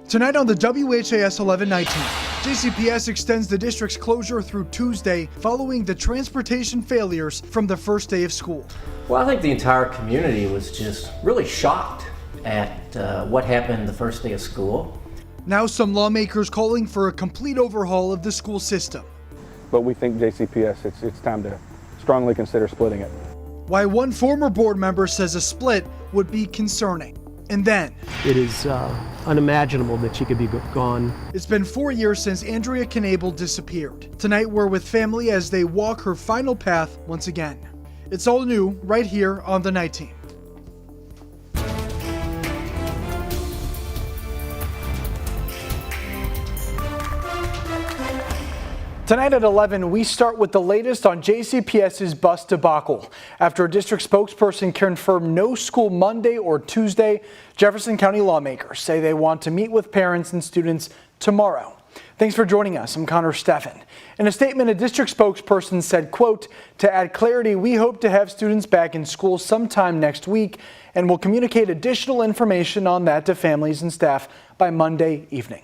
Tonight on the WHAS11 night team, JCPS extends the district's closure through Tuesday following the transportation failures from the first day of school. Well, I think the entire community was just really shocked at what happened the first day of school. Now some lawmakers calling for a complete overhaul of the school system. But we think JCPS, it's time to strongly consider splitting it. Why one former board member says a split would be concerning. And then, it is unimaginable that she could be gone. It's been 4 years since Andrea Knabel disappeared. Tonight we're with family as they walk her final path once again. It's all new right here on the night team. Tonight at 11, we start with the latest on JCPS's bus debacle. After a district spokesperson confirmed no school Monday or Tuesday, Jefferson County lawmakers say they want to meet with parents and students tomorrow. Thanks for joining us. I'm Connor Steffen. In a statement, a district spokesperson said, quote, "To add clarity, we hope to have students back in school sometime next week and will communicate additional information on that to families and staff by Monday evening."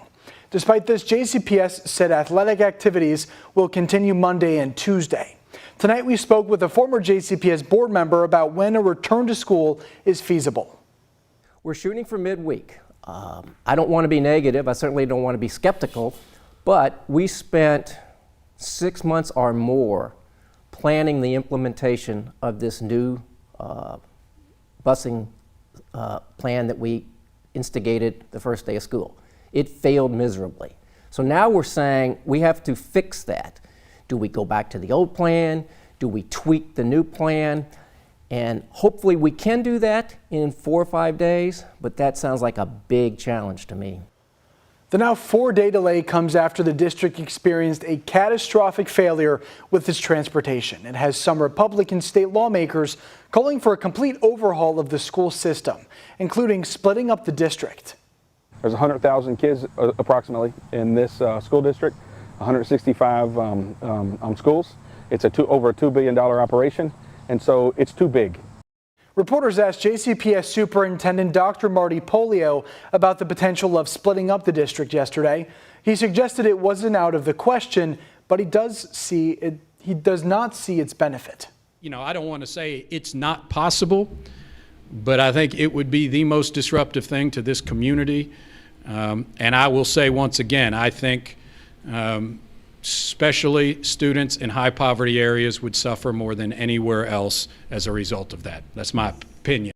Despite this, JCPS said athletic activities will continue Monday and Tuesday. Tonight we spoke with a former JCPS board member about when a return to school is feasible. We're shooting for midweek. I don't want to be negative. I certainly don't want to be skeptical, but we spent 6 months or more planning the implementation of this new busing plan that we instigated the first day of school. It failed miserably. So now we're saying we have to fix that. Do we go back to the old plan? Do we tweak the new plan? And hopefully we can do that in 4 or 5 days, but that sounds like a big challenge to me. The now 4-day delay comes after the district experienced a catastrophic failure with its transportation. It has some Republican state lawmakers calling for a complete overhaul of the school system, including splitting up the district. There's 100,000 kids approximately in this school district, 165 schools. It's over a $2 billion operation, and so it's too big. Reporters asked JCPS Superintendent Dr. Marty Polio about the potential of splitting up the district yesterday. He suggested it wasn't out of the question, but he does not see its benefit. You know, I don't want to say it's not possible, but I think it would be the most disruptive thing to this community. And I will say once again, I think especially students in high poverty areas would suffer more than anywhere else as a result of that. That's my opinion.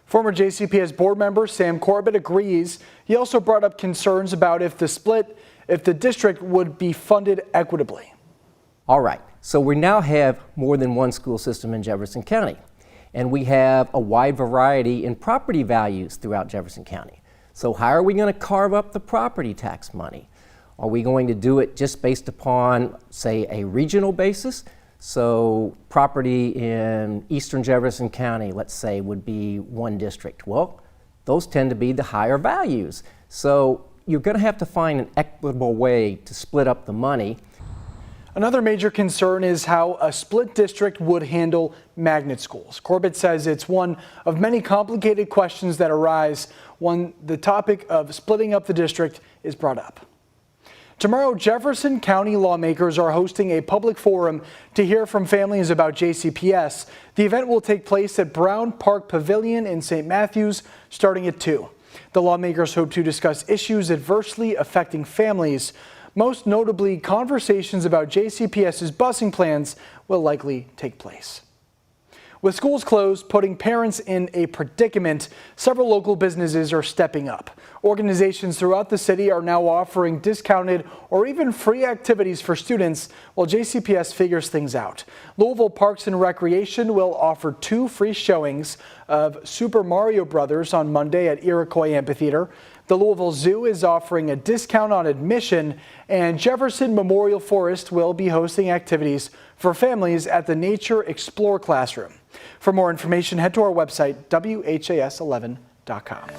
Former JCPS board member Sam Corbett agrees. He also brought up concerns about if the district would be funded equitably. All right, so we now have more than one school system in Jefferson County, and we have a wide variety in property values throughout Jefferson County. So how are we going to carve up the property tax money? Are we going to do it just based upon, say, a regional basis? So property in eastern Jefferson County, let's say, would be one district. Well, those tend to be the higher values. So you're going to have to find an equitable way to split up the money. Another major concern is how a split district would handle magnet schools. Corbett says it's one of many complicated questions that arise when the topic of splitting up the district is brought up. Tomorrow, Jefferson County lawmakers are hosting a public forum to hear from families about JCPS. The event will take place at Brown Park Pavilion in St. Matthews starting at 2. The lawmakers hope to discuss issues adversely affecting families. Most notably, conversations about JCPS's busing plans will likely take place. With schools closed, putting parents in a predicament, several local businesses are stepping up. Organizations throughout the city are now offering discounted or even free activities for students while JCPS figures things out. Louisville Parks and Recreation will offer 2 free showings of Super Mario Brothers on Monday at Iroquois Amphitheater. The Louisville Zoo is offering a discount on admission, and Jefferson Memorial Forest will be hosting activities for families at the Nature Explore Classroom. For more information, head to our website, WHAS11.com.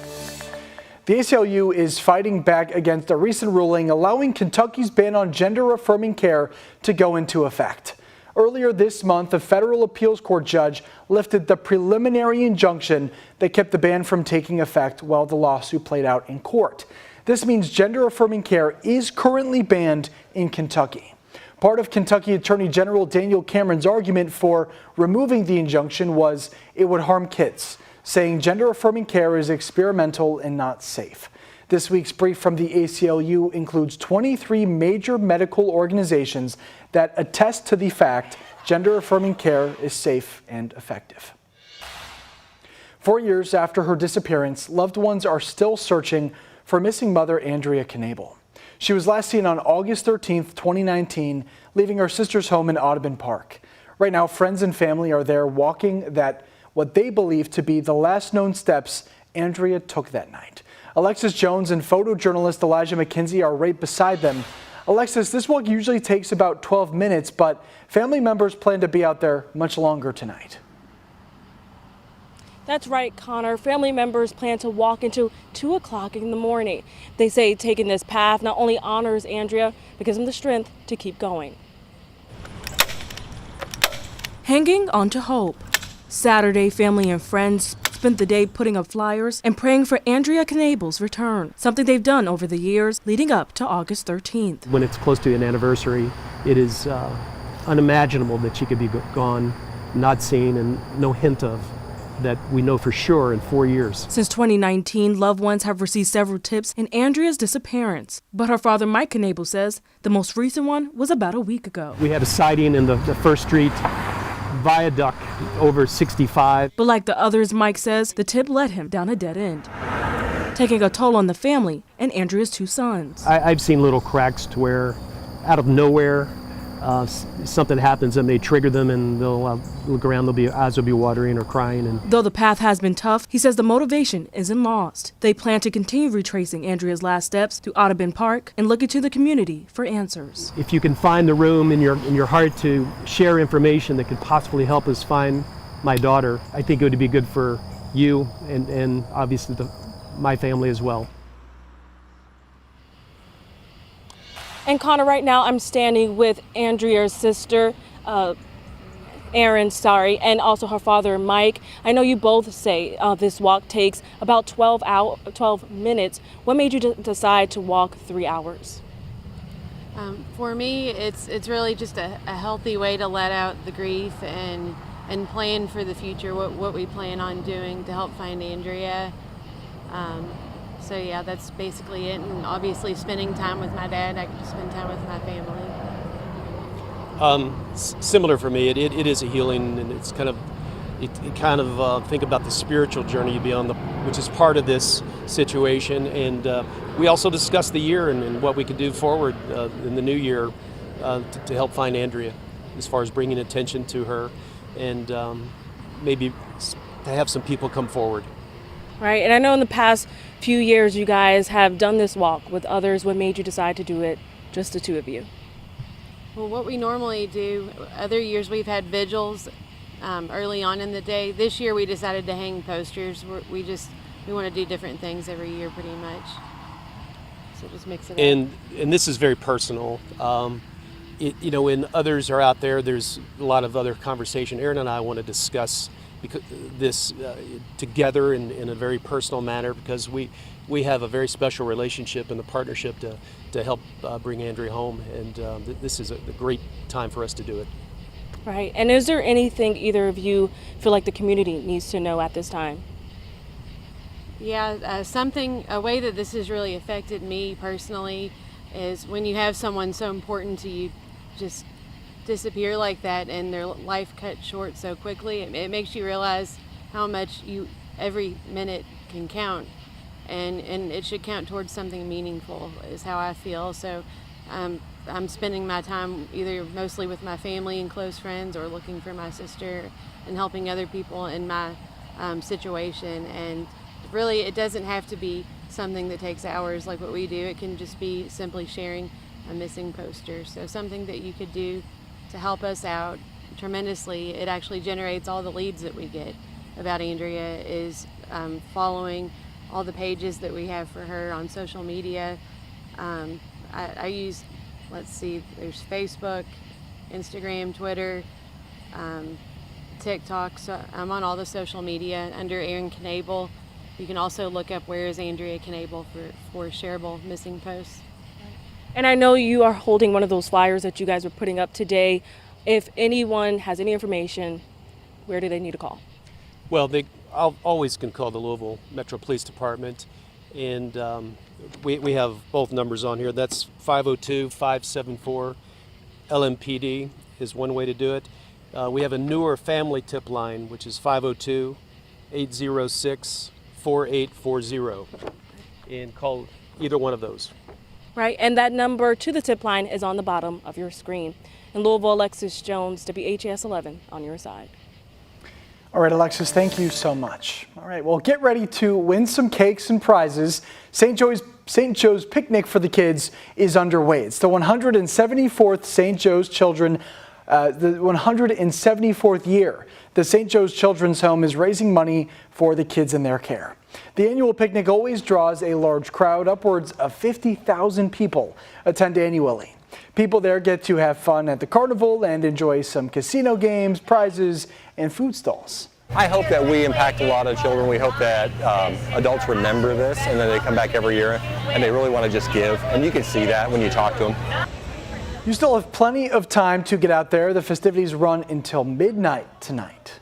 The ACLU is fighting back against a recent ruling allowing Kentucky's ban on gender-affirming care to go into effect. Earlier this month, a federal appeals court judge lifted the preliminary injunction that kept the ban from taking effect while the lawsuit played out in court. This means gender-affirming care is currently banned in Kentucky. Part of Kentucky Attorney General Daniel Cameron's argument for removing the injunction was it would harm kids, saying gender-affirming care is experimental and not safe. This week's brief from the ACLU includes 23 major medical organizations that attest to the fact gender-affirming care is safe and effective. 4 years after her disappearance, loved ones are still searching for missing mother Andrea Knable. She was last seen on August 13th, 2019, leaving her sister's home in Audubon Park. Right now, friends and family are there walking what they believe to be the last known steps Andrea took that night. Alexis Jones and photojournalist Elijah McKenzie are right beside them. Alexis, this walk usually takes about 12 minutes, but family members plan to be out there much longer tonight. That's right, Connor. Family members plan to walk until 2 o'clock in the morning. They say taking this path not only honors Andrea, but gives them the strength to keep going. Hanging on to hope. Saturday, family and friends spent the day putting up flyers and praying for Andrea Knable's return, something they've done over the years leading up to August 13th. When it's close to an anniversary, it is unimaginable that she could be gone, not seen, and no hint of that we know for sure in 4 years. Since 2019, loved ones have received several tips in Andrea's disappearance. But her father, Mike Knable, says the most recent one was about a week ago. We had a sighting in the First Street viaduct over 65. But like the others, Mike says, the tip led him down a dead end, taking a toll on the family and Andrea's 2 sons. I've seen little cracks to where out of nowhere something happens and they trigger them and they'll look around, eyes will be watering or crying. And though the path has been tough, he says the motivation isn't lost. They plan to continue retracing Andrea's last steps through Audubon Park and looking to the community for answers. If you can find the room in your heart to share information that could possibly help us find my daughter, I think it would be good for you and obviously my family as well. And Connor, right now I'm standing with Andrea's sister, Erin, and also her father, Mike. I know you both say this walk takes about 12 minutes. What made you decide to walk 3 hours? For me, it's really just a healthy way to let out the grief and plan for the future, what we plan on doing to help find Andrea. So yeah, that's basically it, and obviously spending time with my dad, I can spend time with my family. Similar for me, it is a healing, and it's kind of think about the spiritual journey beyond which is part of this situation, and we also discussed the year and what we could do forward in the new year to help find Andrea, as far as bringing attention to her, and maybe to have some people come forward. Right, and I know in the past few years you guys have done this walk with others. What made you decide to do it, just the 2 of you? Well, what we normally do, other years we've had vigils early on in the day. This year we decided to hang posters. We want to do different things every year pretty much. So just mix it up. And this is very personal. When others are out there, there's a lot of other conversation. Erin and I want to discuss this together in a very personal manner, because we have a very special relationship and a partnership to help bring Andrea home, and this is a great time for us to do it. Right, and is there anything either of you feel like the community needs to know at this time? Yeah, a way that this has really affected me personally is when you have someone so important to you just disappear like that and their life cut short so quickly. It makes you realize how much every minute can count, and it should count towards something meaningful, is how I feel. So I'm spending my time either mostly with my family and close friends, or looking for my sister and helping other people in my situation. And really, it doesn't have to be something that takes hours like what we do. It can just be simply sharing a missing poster. So something that you could do to help us out tremendously. It actually generates all the leads that we get about Andrea, is following all the pages that we have for her on social media. I use, there's Facebook, Instagram, Twitter, TikTok. So I'm on all the social media under Erin Knable. You can also look up where is Andrea Knable for shareable missing posts. And I know you are holding one of those flyers that you guys were putting up today. If anyone has any information, where do they need to call? Well, they always can call the Louisville Metro Police Department, and we have both numbers on here. That's 502-574-LMPD is one way to do it. We have a newer family tip line, which is 502-806-4840, and call either one of those. Right, and that number to the tip line is on the bottom of your screen. In Louisville, Alexis Jones, WHAS11 on your side. All right, Alexis, thank you so much. All right, well, get ready to win some cakes and prizes. St. Joe's Picnic for the Kids is underway. It's the 174th St. Joe's Children, the 174th year. The St. Joe's Children's Home is raising money for the kids in their care. The annual picnic always draws a large crowd. Upwards of 50,000 people attend annually. People there get to have fun at the carnival and enjoy some casino games, prizes, and food stalls. I hope that we impact a lot of children. We hope that adults remember this and then they come back every year and they really want to just give. And you can see that when you talk to them. You still have plenty of time to get out there. The festivities run until midnight tonight.